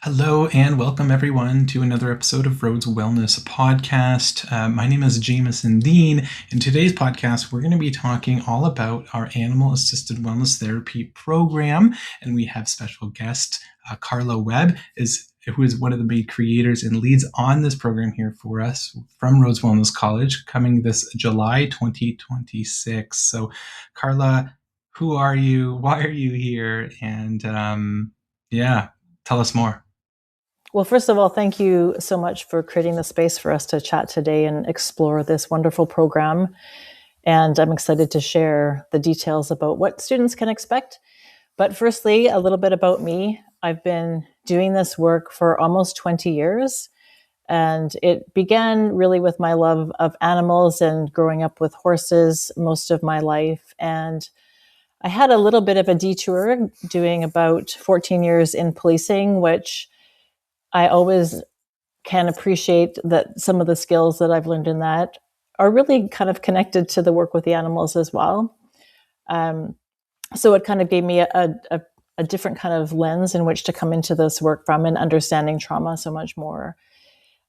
Hello and welcome everyone to another episode of Rhodes Wellness Podcast. My name is Jameson Dean. In today's podcast, we're going to be talking all about our animal-assisted wellness therapy program, and we have special guest Carla Webb, who is one of the main creators and leads on this program here for us from Rhodes Wellness College, coming this July 2026. So, Carla, who are you? Why are you here? And tell us more. Well, first of all, thank you so much for creating the space for us to chat today and explore this wonderful program. And I'm excited to share the details about what students can expect. But firstly, a little bit about me. I've been doing this work for almost 20 years. And it began really with my love of animals and growing up with horses most of my life. And I had a little bit of a detour doing about 14 years in policing, which I always can appreciate that some of the skills that I've learned in that are really kind of connected to the work with the animals as well. So it kind of gave me a different kind of lens in which to come into this work from and understanding trauma so much more.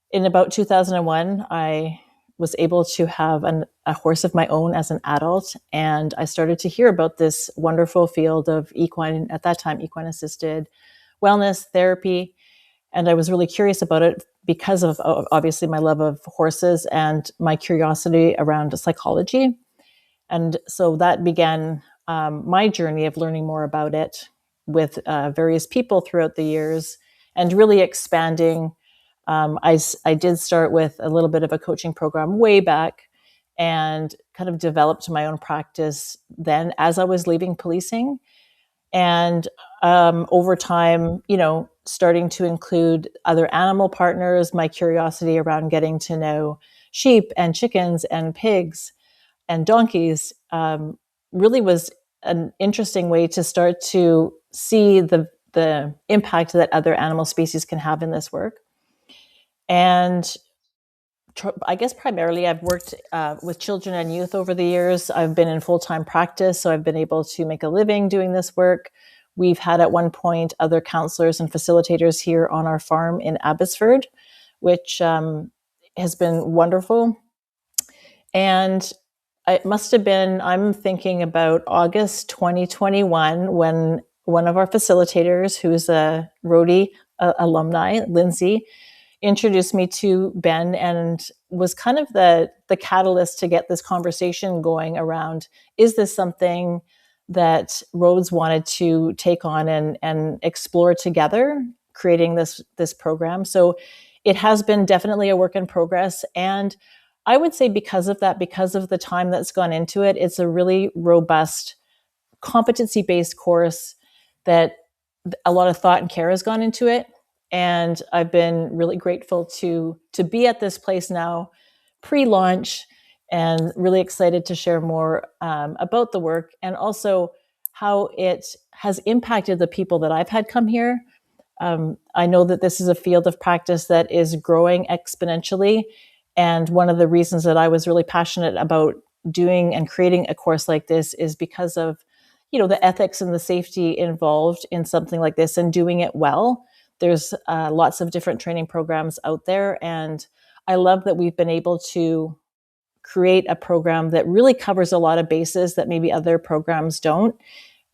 In about 2001, I was able to have a horse of my own as an adult, and I started to hear about this wonderful field of at that time, equine assisted wellness therapy. And I was really curious about it because of obviously my love of horses and my curiosity around psychology. And so that began my journey of learning more about it with various people throughout the years and really expanding. I did start with a little bit of a coaching program way back and kind of developed my own practice then as I was leaving policing. And over time, starting to include other animal partners, my curiosity around getting to know sheep and chickens and pigs and donkeys really was an interesting way to start to see the impact that other animal species can have in this work. And I guess primarily I've worked with children and youth over the years. I've been in full-time practice, so I've been able to make a living doing this work. We've had at one point other counselors and facilitators here on our farm in Abbotsford, which has been wonderful. And it must have been, I'm thinking about August 2021, when one of our facilitators, who's a Rhodes alumni, Lindsay, introduced me to Ben and was kind of the catalyst to get this conversation going around, is this something that Rhodes wanted to take on and explore together, creating this program. So it has been definitely a work in progress. And I would say because of that, because of the time that's gone into it, it's a really robust competency-based course that a lot of thought and care has gone into it. And I've been really grateful to be at this place now, pre-launch, and really excited to share more about the work and also how it has impacted the people that I've had come here. I know that this is a field of practice that is growing exponentially. And one of the reasons that I was really passionate about doing and creating a course like this is because of, the ethics and the safety involved in something like this and doing it well. There's lots of different training programs out there. And I love that we've been able to create a program that really covers a lot of bases that maybe other programs don't.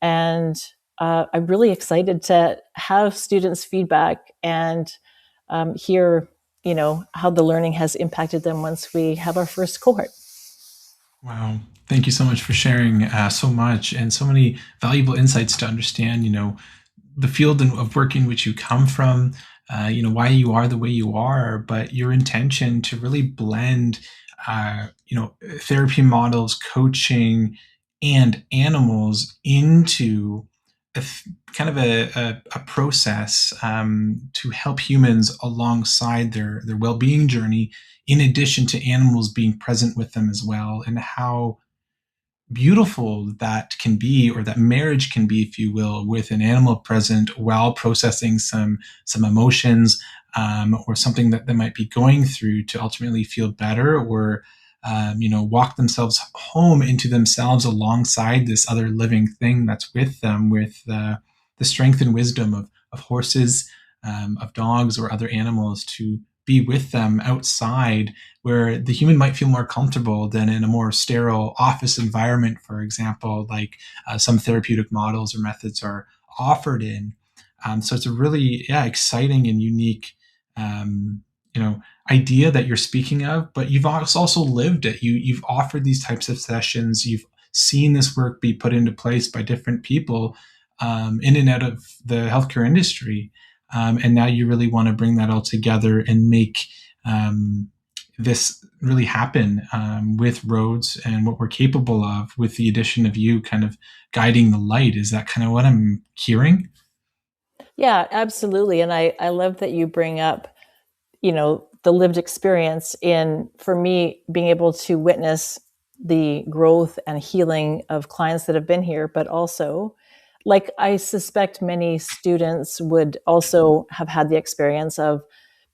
And I'm really excited to have students' feedback and hear, how the learning has impacted them once we have our first cohort. Wow. Thank you so much for sharing so much and so many valuable insights to understand, the field of work in which you come from, why you are the way you are, but your intention to really blend, therapy models, coaching, and animals into kind of a process to help humans alongside their well-being journey, in addition to animals being present with them as well, and how beautiful that can be, or that marriage can be, if you will, with an animal present while processing some emotions, or something that they might be going through to ultimately feel better, or walk themselves home into themselves alongside this other living thing that's with them, with the strength and wisdom of horses, of dogs or other animals to be with them outside where the human might feel more comfortable than in a more sterile office environment, for example, like some therapeutic models or methods are offered in. So it's a really, yeah, exciting and unique, um, you know, idea that you're speaking of, but you've also lived it. You've offered these types of sessions. You've seen this work be put into place by different people in and out of the healthcare industry. And now you really want to bring that all together and make um, this really happen with Rhodes and what we're capable of with the addition of you kind of guiding the light. Is that kind of what I'm hearing? Yeah, absolutely. And I love that you bring up, the lived experience in, for me, being able to witness the growth and healing of clients that have been here, but also, like, I suspect many students would also have had the experience of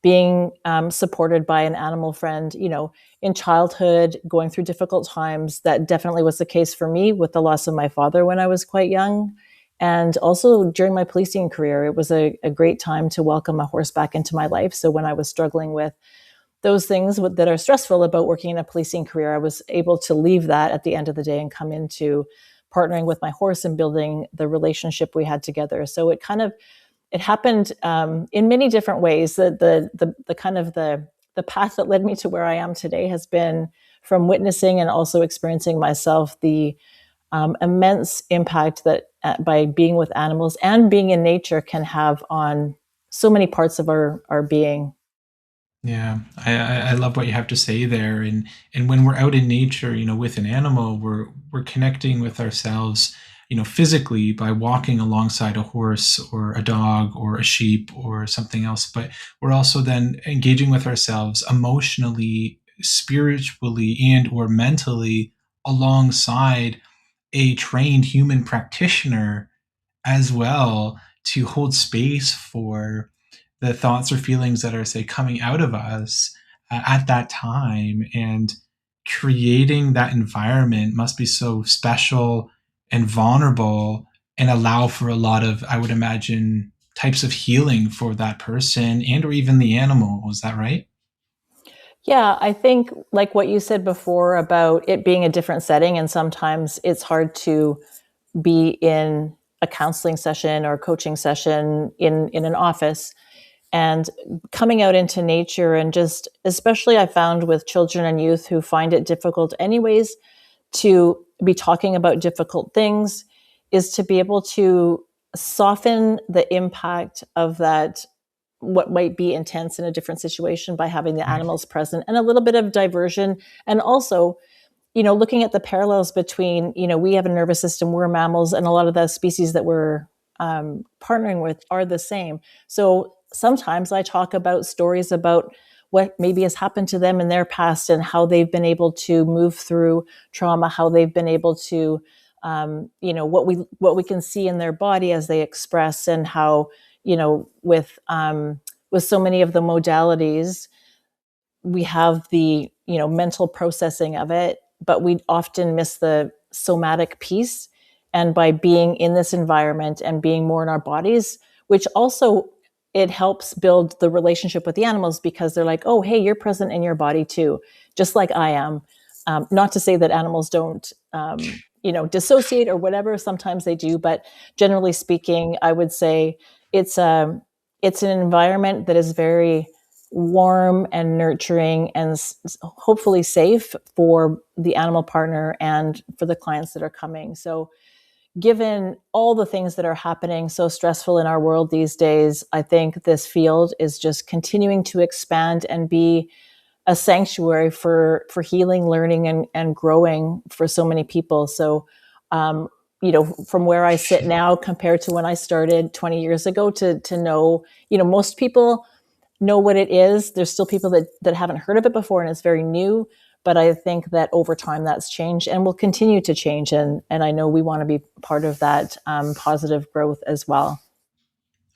being supported by an animal friend, in childhood, going through difficult times. That definitely was the case for me with the loss of my father when I was quite young. And also during my policing career, it was a great time to welcome a horse back into my life. So when I was struggling with those things that are stressful about working in a policing career, I was able to leave that at the end of the day and come into partnering with my horse and building the relationship we had together. So it happened in many different ways. The kind of the path that led me to where I am today has been from witnessing and also experiencing myself the immense impact that by being with animals and being in nature can have on so many parts of our being. Yeah, I love what you have to say there, and when we're out in nature, with an animal, we're connecting with ourselves, physically by walking alongside a horse or a dog or a sheep or something else, but we're also then engaging with ourselves emotionally, spiritually, and or mentally alongside a trained human practitioner as well to hold space for the thoughts or feelings that are, say, coming out of us at that time. And creating that environment must be so special and vulnerable and allow for a lot of, I would imagine, types of healing for that person and or even the animal. Was that right? Yeah, I think like what you said before about it being a different setting, and sometimes it's hard to be in a counseling session or coaching session in an office, and coming out into nature, and just especially I found with children and youth who find it difficult anyways to be talking about difficult things, is to be able to soften the impact of that, what might be intense in a different situation, by having the Right. animals present and a little bit of diversion. And also, looking at the parallels between, we have a nervous system, we're mammals, and a lot of the species that we're partnering with are the same. So sometimes I talk about stories about what maybe has happened to them in their past and how they've been able to move through trauma, how they've been able to, what we can see in their body as they express, and how, with so many of the modalities we have the mental processing of it, but we often miss the somatic piece. And by being in this environment and being more in our bodies, which also, it helps build the relationship with the animals, because they're like, oh, hey, you're present in your body too, just like I am. Not to say that animals don't dissociate or whatever, sometimes they do, but generally speaking, I would say it's a it's an environment that is very warm and nurturing and hopefully safe for the animal partner and for the clients that are coming. So, given all the things that are happening so stressful in our world these days, I think this field is just continuing to expand and be a sanctuary for healing, learning, and growing for so many people. So, um, from where I sit now compared to when I started 20 years ago, to know, most people know what it is. There's still people that haven't heard of it before, and it's very new. But I think that over time that's changed and will continue to change. And I know we want to be part of that positive growth as well.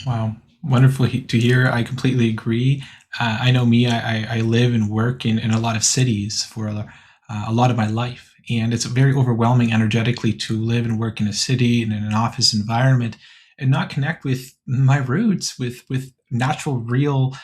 Wow, wonderful to hear. I completely agree. I know me. I live and work in a lot of cities for a lot of my life, and it's very overwhelming energetically to live and work in a city and in an office environment, and not connect with my roots, with natural, real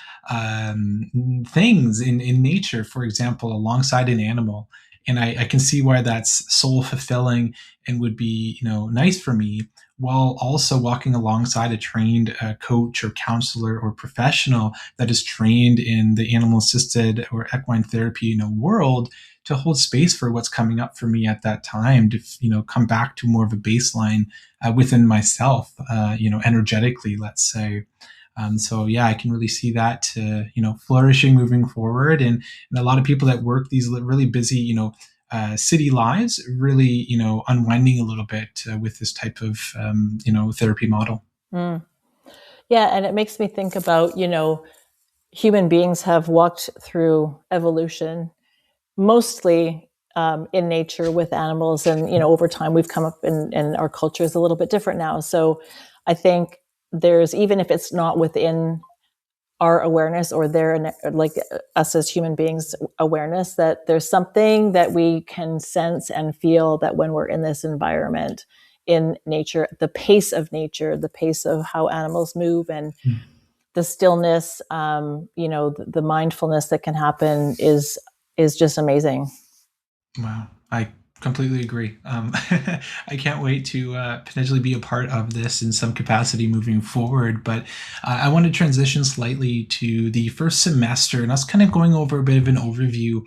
things in nature, for example, alongside an animal. And I can see why that's soul fulfilling and would be, nice for me, while also walking alongside a trained coach or counselor or professional that is trained in the animal assisted or equine therapy, world, to hold space for what's coming up for me at that time, to come back to more of a baseline within myself, energetically, let's say. So yeah, I can really see that flourishing moving forward, and a lot of people that work these really busy city lives, really unwinding a little bit with this type of therapy model. Mm. Yeah, and it makes me think about, human beings have walked through evolution mostly in nature with animals, and over time we've come up, and our culture is a little bit different now. So I think there's, even if it's not within our awareness or their, like us as human beings awareness, that there's something that we can sense and feel, that when we're in this environment in nature, the pace of nature, the pace of how animals move, and Mm. the stillness, the mindfulness that can happen is just amazing. Wow, I completely agree. I can't wait to potentially be a part of this in some capacity moving forward. But I want to transition slightly to the first semester and us kind of going over a bit of an overview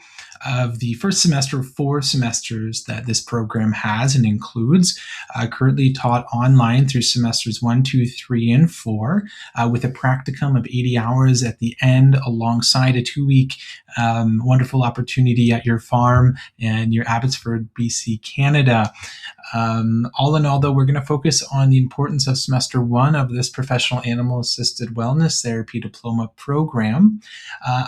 of the first semester, 4 semesters that this program has and includes. Currently taught online through semesters 1, 2, 3, and 4, with a practicum of 80 hours at the end, alongside a 2 week wonderful opportunity at your farm and your Abbotsford, BC, Canada. All in all, though, we're going to focus on the importance of semester 1 of this professional animal assisted wellness therapy diploma program,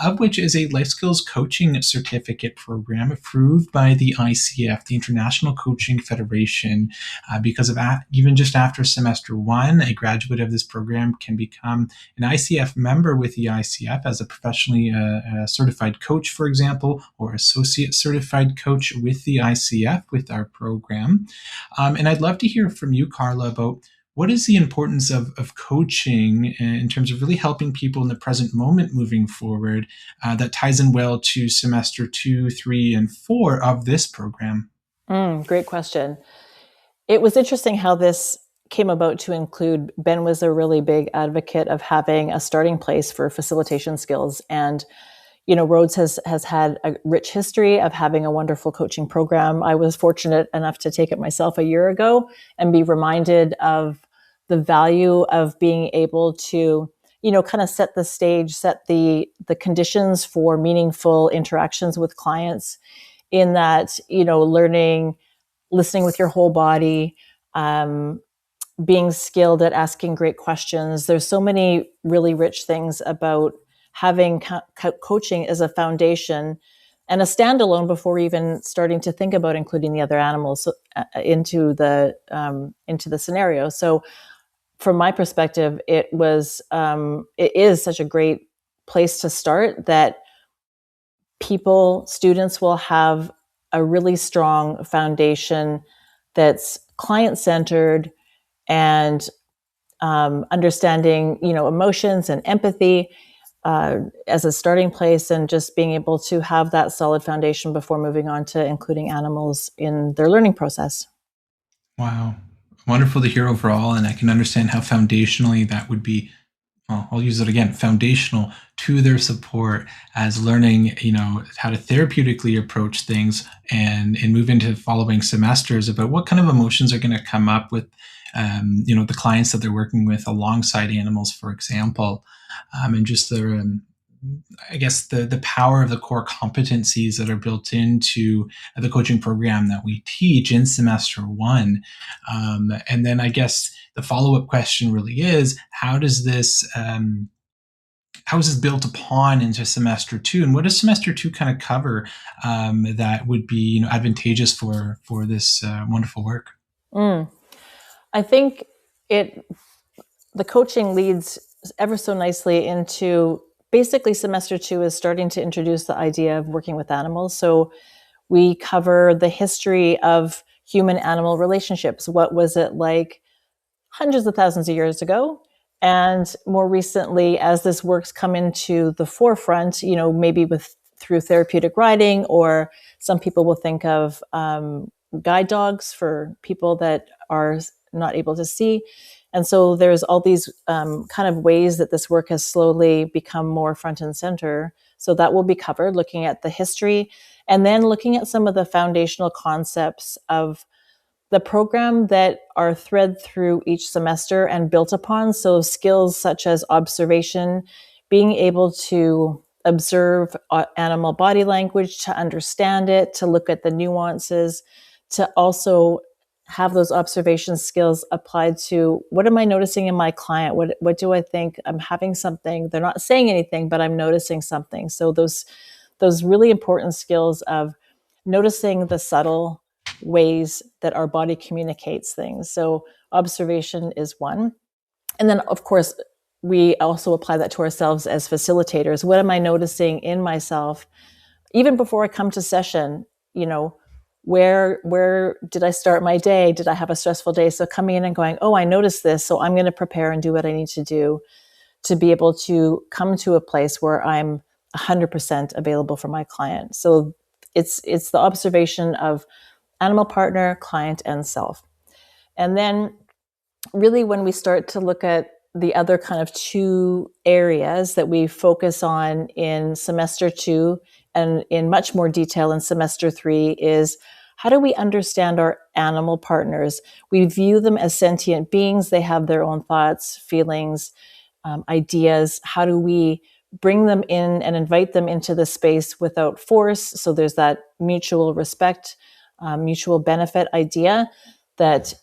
of which is a life skills coaching certificate program approved by the ICF, the International Coaching Federation. Because of even just after semester 1, a graduate of this program can become an ICF member with the ICF as a professionally certified coach, for example, or associate certified coach with the ICF with our program. And I'd love to hear from you, Carla, about what is the importance of coaching in terms of really helping people in the present moment moving forward, that ties in well to semester 2, 3, and 4 of this program. Great question. It was interesting how this came about to include, Ben was a really big advocate of having a starting place for facilitation skills. And, Rhodes has had a rich history of having a wonderful coaching program. I was fortunate enough to take it myself a year ago and be reminded of the value of being able to, kind of set the stage, set the conditions for meaningful interactions with clients, in that, learning, listening with your whole body, um, being skilled at asking great questions. There's so many really rich things about having coaching as a foundation and a standalone before even starting to think about including the other animals into the scenario. So, from my perspective, it is such a great place to start, that students will have a really strong foundation that's client centered, and understanding, emotions and empathy as a starting place, and just being able to have that solid foundation before moving on to including animals in their learning process. Wow. Wonderful to hear overall, and I can understand how foundationally that would be, well, I'll use it again, foundational to their support as learning, how to therapeutically approach things and move into following semesters about what kind of emotions are going to come up with, the clients that they're working with alongside animals, for example, and just I guess the power of the core competencies that are built into the coaching program that we teach in semester 1. And then I guess the follow-up question really is, how is this built upon into semester 2, and what does semester 2 kind of cover that would be advantageous for this wonderful work? Mm. I think it the coaching leads ever so nicely into, basically, semester 2 is starting to introduce the idea of working with animals. So we cover the history of human animal relationships. What was it like hundreds of thousands of years ago? And more recently, as this work's come into the forefront, maybe through therapeutic riding, or some people will think of guide dogs for people that are not able to see. And so there's all these kind of ways that this work has slowly become more front and center. So that will be covered, looking at the history, and then looking at some of the foundational concepts of the program that are thread through each semester and built upon. So skills such as observation, being able to observe animal body language, to understand it, to look at the nuances, to also have those observation skills applied to what am I noticing in my client? What do I think? I'm having something. They're not saying anything, but I'm noticing something. So those really important skills of noticing the subtle ways that our body communicates things. So observation is one. And then, of course, we also apply that to ourselves as facilitators. What am I noticing in myself? Even before I come to session, where did I start my day? Did I have a stressful day? So coming in and going, oh, I noticed this, so I'm going to prepare and do what I need to do to be able to come to a place where I'm 100% available for my client. So it's the observation of animal partner, client, and self. And then really when we start to look at the other kind of two areas that we focus on in semester 2 and in much more detail in semester 3 is how do we understand our animal partners? We view them as sentient beings. They have their own thoughts, feelings, ideas. How do we bring them in and invite them into the space without force? So there's that mutual respect, mutual benefit idea that's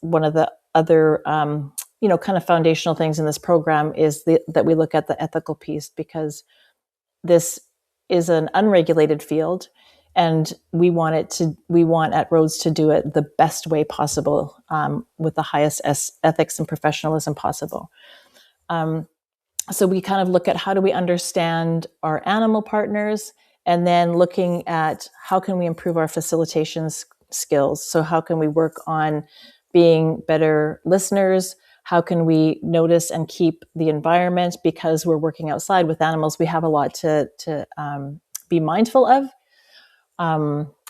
one of the other kind of foundational things in this program is that we look at the ethical piece, because this is an unregulated field, and we want at Rhodes to do it the best way possible, with the highest ethics and professionalism possible. So we kind of look at how do we understand our animal partners, and then looking at how can we improve our facilitation skills. So how can we work on being better listeners? How can we notice and keep the environment? Because we're working outside with animals, we have a lot to be mindful of.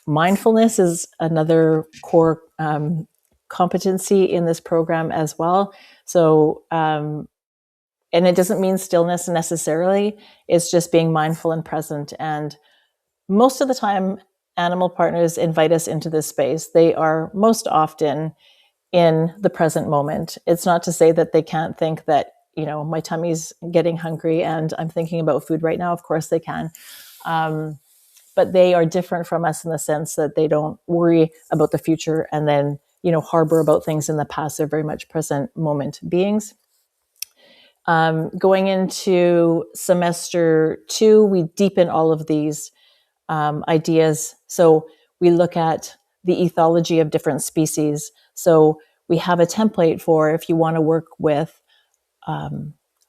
Mindfulness is another core competency in this program as well. So, and it doesn't mean stillness necessarily. It's just being mindful and present. And most of the time, animal partners invite us into this space. They are most often in the present moment. It's not to say that they can't think that, my tummy's getting hungry and I'm thinking about food right now. Of course they can. But they are different from us in the sense that they don't worry about the future and then, harbor about things in the past. They're very much present moment beings. Going into semester 2, we deepen all of these ideas. So we look at the ethology of different species. So we have a template for if you want to work with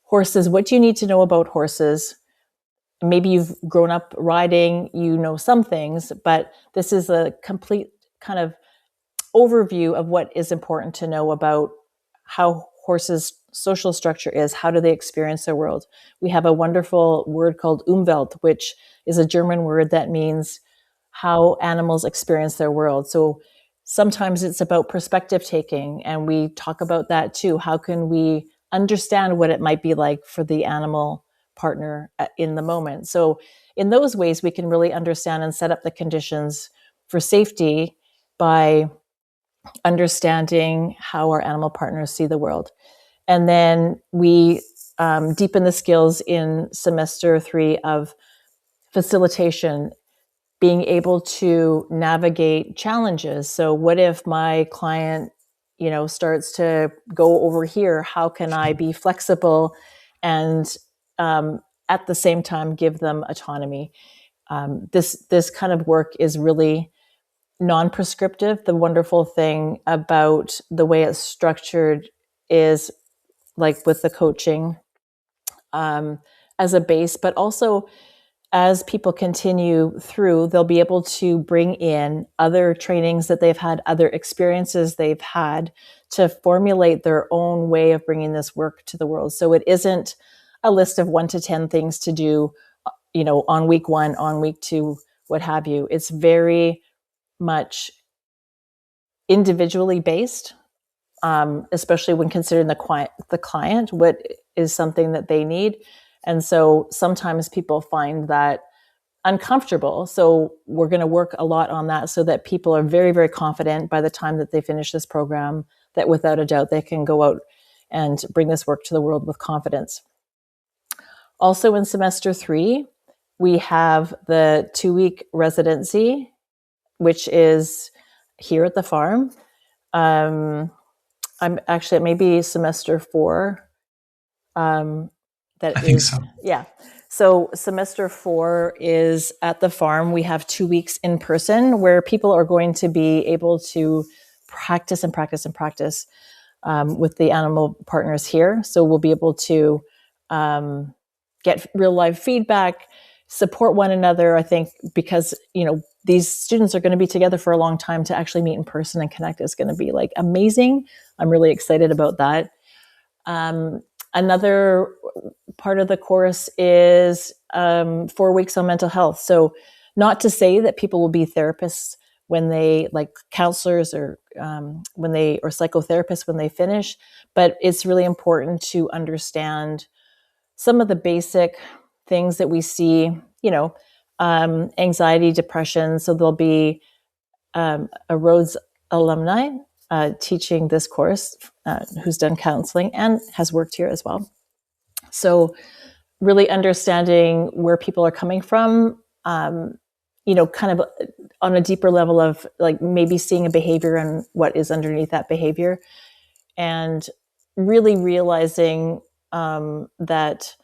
horses, what do you need to know about horses? Maybe you've grown up riding, some things, but this is a complete kind of overview of what is important to know about how horses' social structure is. How do they experience their world? We have a wonderful word called Umwelt, which is a German word that means how animals experience their world. So sometimes it's about perspective taking, and we talk about that too. How can we understand what it might be like for the animal partner in the moment? So in those ways, we can really understand and set up the conditions for safety by understanding how our animal partners see the world. And then we deepen the skills in semester 3 of facilitation, being able to navigate challenges. So what if my client, starts to go over here? How can I be flexible and at the same time give them autonomy? This kind of work is really non-prescriptive. The wonderful thing about the way it's structured is, like with the coaching, as a base, but also as people continue through, they'll be able to bring in other trainings that they've had, other experiences they've had, to formulate their own way of bringing this work to the world. So it isn't a list of 1 to 10 things to do, on week 1, on week 2, what have you. It's very much individually based, especially when considering the client, what is something that they need. And so sometimes people find that uncomfortable. So we're going to work a lot on that so that people are very, very confident by the time that they finish this program, that without a doubt they can go out and bring this work to the world with confidence. Also in semester 3, we have the 2-week residency, which is here at the farm. I'm actually, it may be semester 4. I think so. Yeah. So semester 4 is at the farm. We have 2 weeks in person where people are going to be able to practice and practice and practice with the animal partners here. So we'll be able to get real life feedback, support one another. I think because, these students are going to be together for a long time, to actually meet in person and connect is going to be like amazing. I'm really excited about that. Another part of the course is 4 weeks on mental health. So not to say that people will be therapists when they, like counselors or or psychotherapists when they finish, but it's really important to understand some of the basic things that we see, anxiety, depression. So there'll be a Rhodes alumni teaching this course who's done counseling and has worked here as well. So really understanding where people are coming from, kind of on a deeper level of like maybe seeing a behavior and what is underneath that behavior, and really realizing that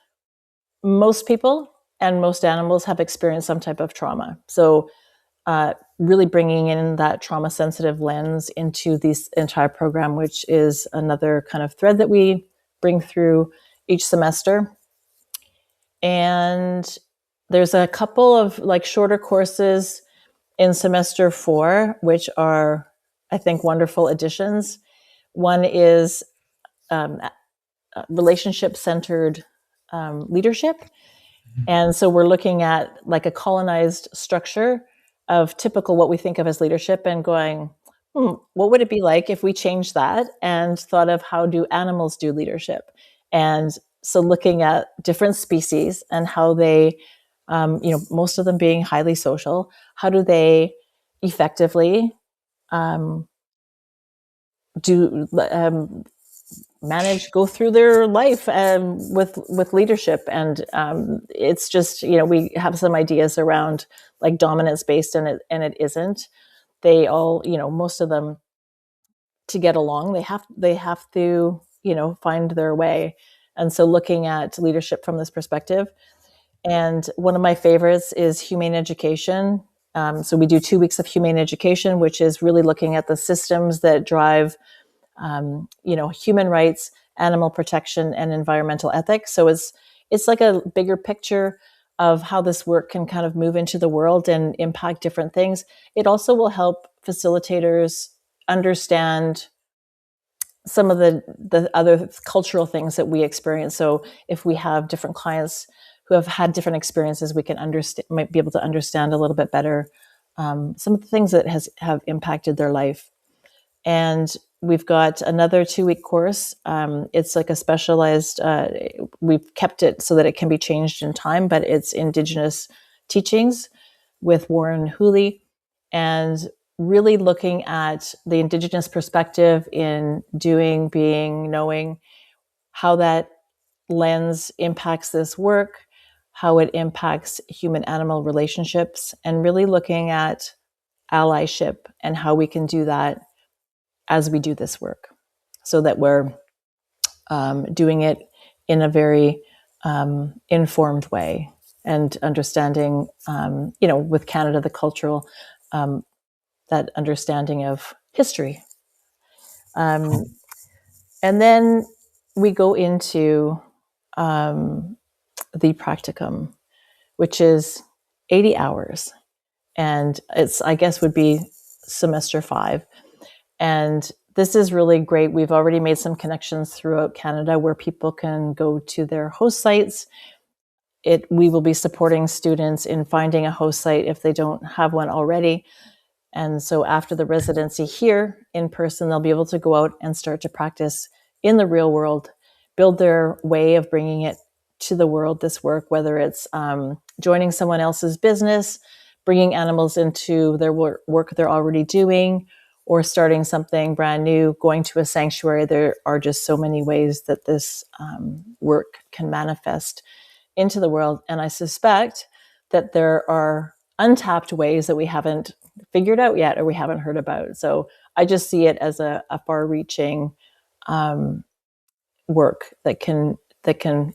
most people and most animals have experienced some type of trauma. So really bringing in that trauma sensitive lens into this entire program, which is another kind of thread that we bring through each semester. And there's a couple of like shorter courses in semester 4, which are, I think, wonderful additions. One is relationship-centered leadership. And so we're looking at like a colonized structure of typical what we think of as leadership and going, what would it be like if we changed that and thought of how do animals do leadership? And so looking at different species and how they, most of them being highly social, how do they effectively go through their life with leadership. And it's just, we have some ideas around like dominance based, and it isn't. They all, most of them, to get along, they have to, find their way. And so looking at leadership from this perspective. And one of my favorites is humane education. So we do 2 weeks of humane education, which is really looking at the systems that drive human rights, animal protection, and environmental ethics. So it's like a bigger picture of how this work can kind of move into the world and impact different things. It also will help facilitators understand some of the other cultural things that we experience. So if we have different clients who have had different experiences, we can might be able to understand a little bit better some of the things that have impacted their life. And we've got another 2-week course. It's like a specialized, we've kept it so that it can be changed in time, but it's Indigenous teachings with Warren Hooley, and really looking at the Indigenous perspective in doing, being, knowing, how that lens impacts this work, how it impacts human-animal relationships, and really looking at allyship and how we can do that as we do this work, so that we're doing it in a very informed way and understanding, with Canada, the cultural, that understanding of history. And then we go into the practicum, which is 80 hours. And it's, I guess, would be semester 5. And this is really great. We've already made some connections throughout Canada where people can go to their host sites. We will be supporting students in finding a host site if they don't have one already. And so after the residency here in person, they'll be able to go out and start to practice in the real world, build their way of bringing it to the world, this work, whether it's joining someone else's business, bringing animals into their work they're already doing, or starting something brand new, going to a sanctuary. There are just so many ways that this work can manifest into the world. And I suspect that there are untapped ways that we haven't figured out yet or we haven't heard about. So I just see it as a far-reaching work that can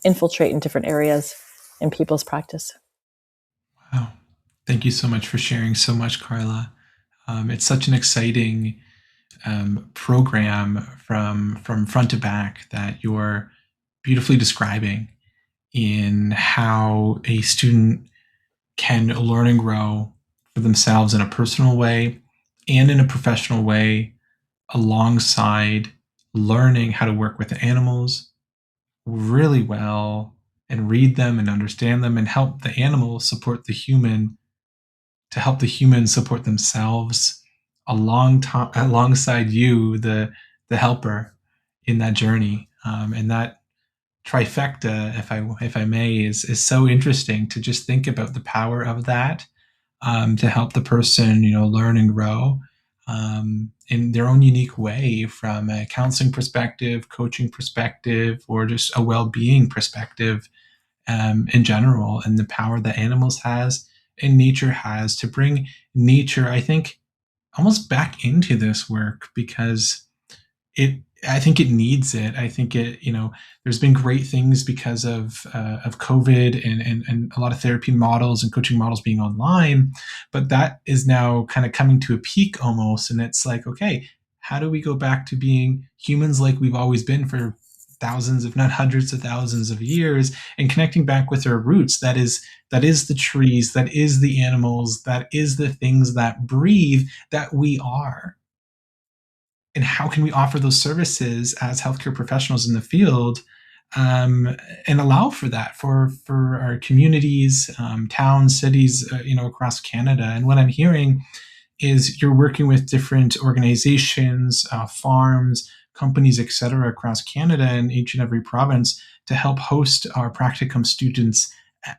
infiltrate in different areas in people's practice. Wow. Thank you so much for sharing so much, Carla. It's such an exciting program from front to back that you're beautifully describing in how a student can learn and grow for themselves in a personal way and in a professional way, alongside learning how to work with animals really well and read them and understand them and help the animal support the human to help the human support themselves alongside you, the helper in that journey. And that trifecta, if I may, is so interesting to just think about the power of that, to help the person, learn and grow in their own unique way, from a counseling perspective, coaching perspective, or just a well-being perspective in general, and the power that animals has and nature has to bring nature, I think, almost back into this work, because I think it needs it. I think there's been great things because of COVID and a lot of therapy models and coaching models being online, but that is now kind of coming to a peak almost. And it's like, okay, how do we go back to being humans like we've always been for thousands, if not hundreds of thousands of years, and connecting back with our roots? That is the trees, that is the animals, that is the things that breathe, that we are. And how can we offer those services as healthcare professionals in the field, and allow for that for our communities, towns, cities, across Canada? And what I'm hearing is you're working with different organizations, farms, companies, etc., across Canada in each and every province to help host our practicum students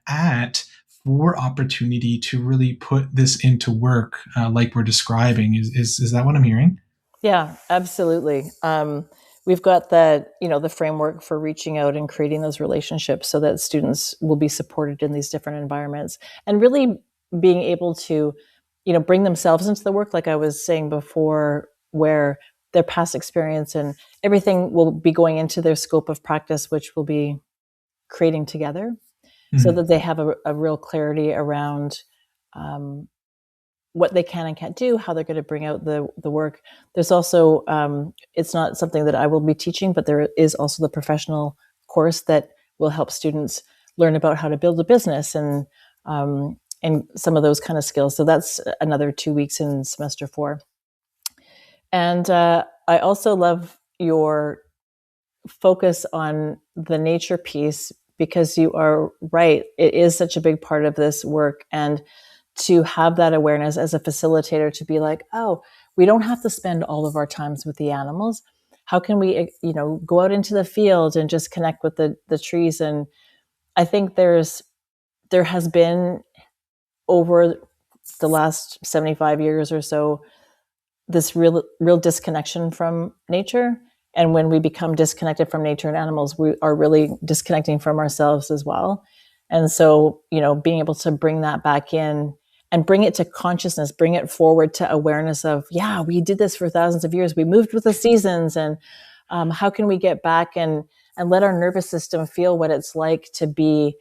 at for opportunity to really put this into work, like we're describing. Is that what I'm hearing? Yeah, absolutely. We've got the framework for reaching out and creating those relationships so that students will be supported in these different environments, and really being able to, bring themselves into the work, like I was saying before, where their past experience and everything will be going into their scope of practice, which we'll be creating together, so Mhm. that they have a real clarity around what they can and can't do, how they're going to bring out the work. There's also, it's not something that I will be teaching, but there is also the professional course that will help students learn about how to build a business and some of those kind of skills. So that's another 2 weeks in semester 4. And I also love your focus on the nature piece, because you are right. It is such a big part of this work. And to have that awareness as a facilitator, to be like, oh, we don't have to spend all of our times with the animals. How can we, go out into the field and just connect with the trees? And I think there has been, over the last 75 years or so, this real disconnection from nature. And when we become disconnected from nature and animals, we are really disconnecting from ourselves as well. And so, being able to bring that back in and bring it to consciousness, bring it forward to awareness of, yeah, we did this for thousands of years. We moved with the seasons. And how can we get back and let our nervous system feel what it's like to be,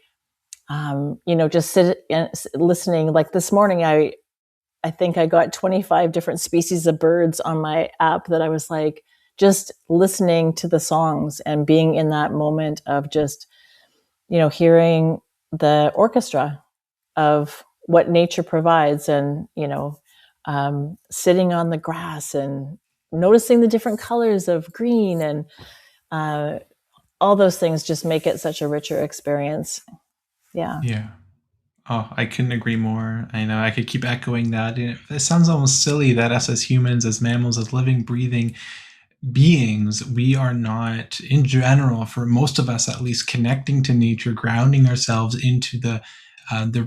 just sit and listening. Like this morning, I think I got 25 different species of birds on my app that I was like, just listening to the songs and being in that moment of just, hearing the orchestra of what nature provides, and, sitting on the grass and noticing the different colors of green and all those things just make it such a richer experience. Yeah. Yeah. Oh, I couldn't agree more. I know I could keep echoing that. It sounds almost silly that us as humans, as mammals, as living, breathing beings, we are not, in general, for most of us at least, connecting to nature, grounding ourselves into the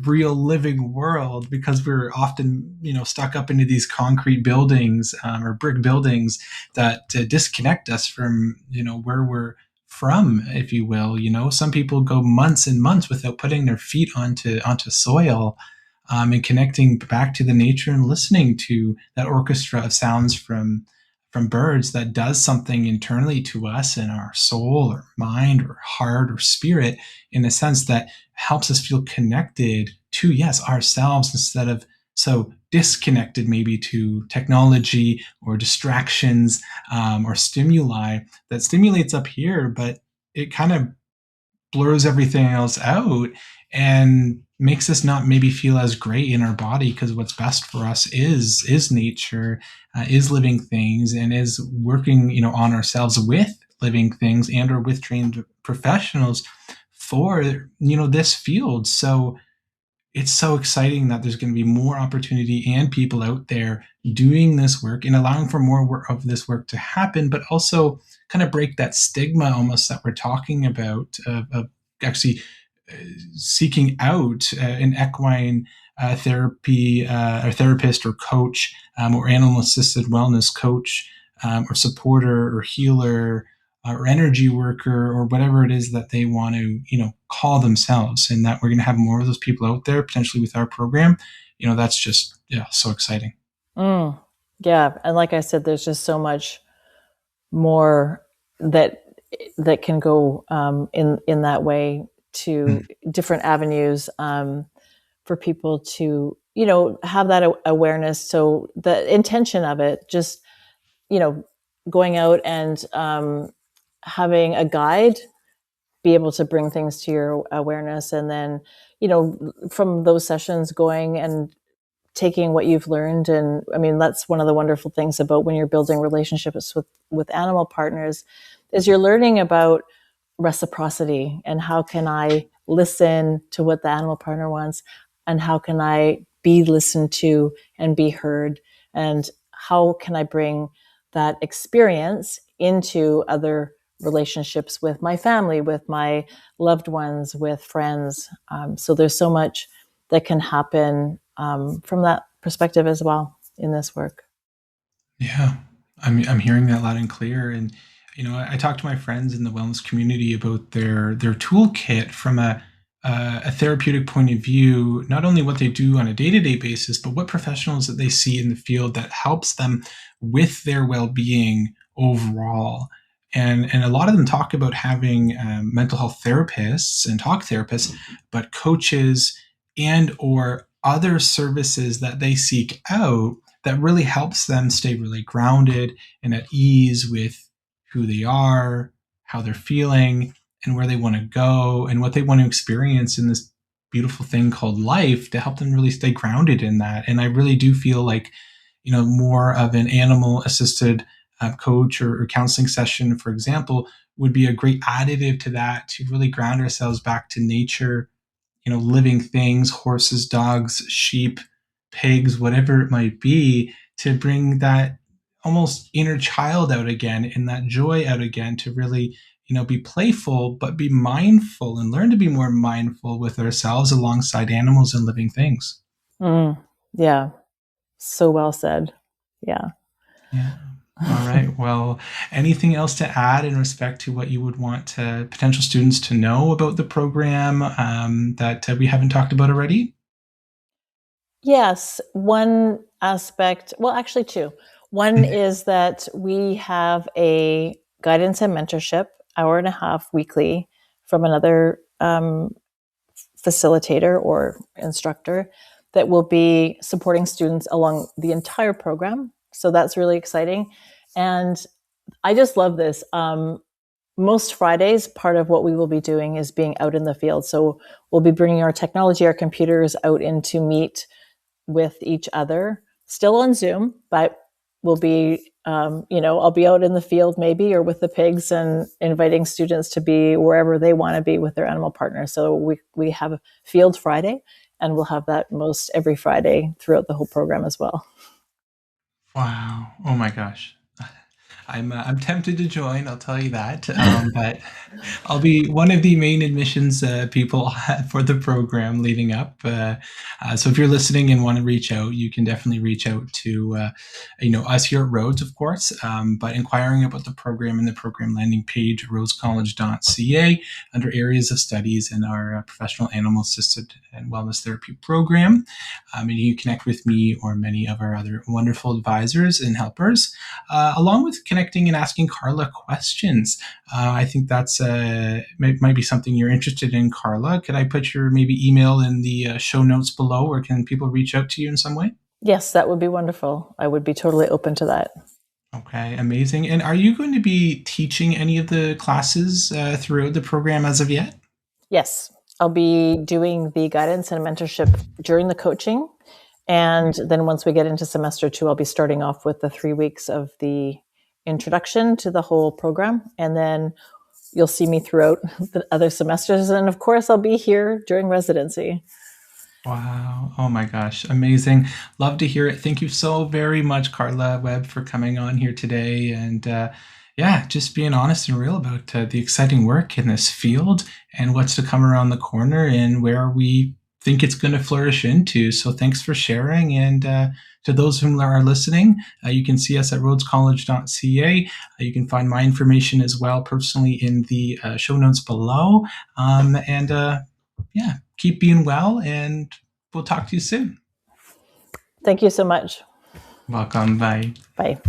real living world, because we're often, stuck up into these concrete buildings, or brick buildings that disconnect us from, where we're from, if you will. Some people go months and months without putting their feet onto soil, and connecting back to the nature and listening to that orchestra of sounds from birds that does something internally to us in our soul or mind or heart or spirit, in a sense that helps us feel connected to, yes, ourselves, instead of so disconnected maybe to technology or distractions, or stimuli that stimulates up here, but it kind of blurs everything else out and makes us not maybe feel as great in our body, because what's best for us is nature, is living things, and is working on ourselves with living things and or with trained professionals for this field. So it's so exciting that there's going to be more opportunity and people out there doing this work and allowing for more work of this work to happen, but also kind of break that stigma almost that we're talking about, of actually seeking out an equine therapy, or therapist or coach, or animal assisted wellness coach, or supporter or healer, or energy worker, or whatever it is that they want to call themselves, and that we're going to have more of those people out there potentially with our program. That's just, yeah, so exciting. Mm. Yeah. And like I said, there's just so much more that can go in that way, to different avenues, for people to have that awareness. So the intention of it, just going out and having a guide be able to bring things to your awareness, and then from those sessions going and taking what you've learned. And I mean, that's one of the wonderful things about when you're building relationships with animal partners, is you're learning about reciprocity, and how can I listen to what the animal partner wants, and how can I be listened to and be heard, and how can I bring that experience into other relationships with my family, with my loved ones, with friends. So there's so much that can happen from that perspective as well in this work. Yeah, I'm hearing that loud and clear, and I talk to my friends in the wellness community about their toolkit from a therapeutic point of view, not only what they do on a day to day basis, but what professionals that they see in the field that helps them with their well being overall. And a lot of them talk about having mental health therapists and talk therapists, but coaches and or other services that they seek out that really helps them stay really grounded and at ease with who they are, how they're feeling, and where they want to go, and what they want to experience in this beautiful thing called life, to help them really stay grounded in that. And I really do feel like, more of an animal assisted coach or counseling session, for example, would be a great additive to that, to really ground ourselves back to nature, living things, horses, dogs, sheep, pigs, whatever it might be, to bring that almost inner child out again and that joy out again, to really, be playful, but be mindful and learn to be more mindful with ourselves alongside animals and living things. Mm, yeah, so well said. Yeah. Yeah. All right. Well, anything else to add in respect to what you would want potential students to know about the program, that we haven't talked about already? Yes, one aspect, well, actually two. One is that we have a guidance and mentorship hour and a half weekly from another facilitator or instructor that will be supporting students along the entire program. So that's really exciting. And I just love this. Most Fridays, part of what we will be doing is being out in the field. So we'll be bringing our technology, our computers out in to meet with each other, still on Zoom, but will be, I'll be out in the field maybe or with the pigs and inviting students to be wherever they want to be with their animal partner. So we have a Field Friday, and we'll have that most every Friday throughout the whole program as well. Wow. Oh my gosh. I'm tempted to join. I'll tell you that. But I'll be one of the main admissions people for the program leading up. So if you're listening and want to reach out, you can definitely reach out to us here at Rhodes, of course. But inquiring about the program and the program landing page, rhodescollege.ca, under areas of studies in our professional animal assisted and wellness therapy program. And you can connect with me or many of our other wonderful advisors and helpers, along with connecting and asking Carla questions. I think that's might be something you're interested in, Carla. Could I put your maybe email in the show notes below, or can people reach out to you in some way? Yes, that would be wonderful. I would be totally open to that. Okay, amazing. And are you going to be teaching any of the classes throughout the program as of yet? Yes, I'll be doing the guidance and mentorship during the coaching. And then once we get into semester 2, I'll be starting off with the 3 weeks of the introduction to the whole program. And then you'll see me throughout the other semesters. And of course, I'll be here during residency. Wow. Oh my gosh. Amazing. Love to hear it. Thank you so very much, Carla Webb, for coming on here today. And yeah, just being honest and real about the exciting work in this field and what's to come around the corner and where we think it's going to flourish into. So thanks for sharing. And to those who are listening, you can see us at rhodescollege.ca. You can find my information as well personally in the show notes below. And yeah, keep being well, and we'll talk to you soon. Thank you so much. Welcome. Bye. Bye.